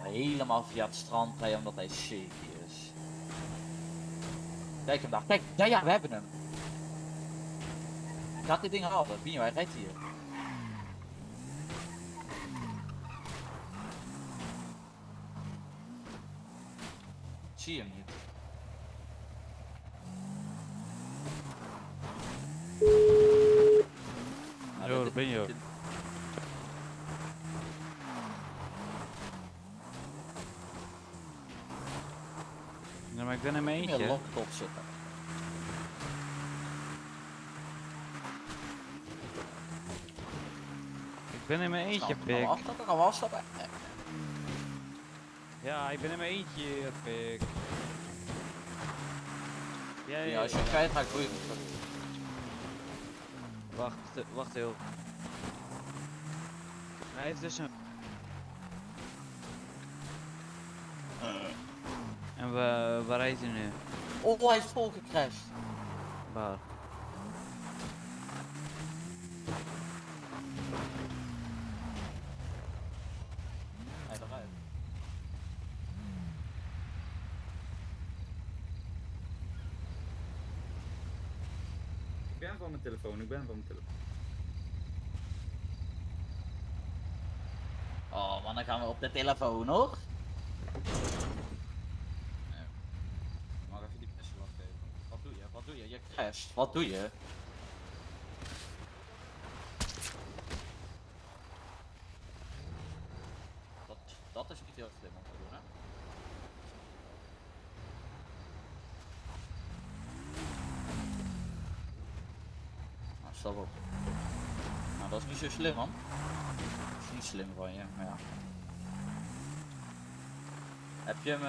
helemaal via het strand rijden omdat hij shaky is. Kijk hem daar, kijk, ja, we hebben hem. Gaat dit ding halen, Binho, hij rijdt hier. Ik zie hem niet. Nou, Yo, daar ben je ook. Ja, maar ik ben in mijn Meer eentje. lokt op zitten. Ik ben in mijn eentje, Nou, pik. afstappen, gaan we afstappen. Ja, ik ben in mijn eentje, pik. Ja, als je hem kwijtraakt, doe je het niet. Wacht heel. Hij heeft dus een... En waar rijdt hij nu? Oh, hij is vol gecrashed. Waar? Hij eruit. Ik ben van mijn telefoon, Oh man, dan gaan we op de telefoon hoor. Mag even die pistol afgeven. Wat doe je? Je crasht. Wat doe je? Dat is niet heel slim om te doen, hè? Nou, stop op. Nou, dat is niet zo slim, man. Dat is niet slim van je, maar ja. Heb je hem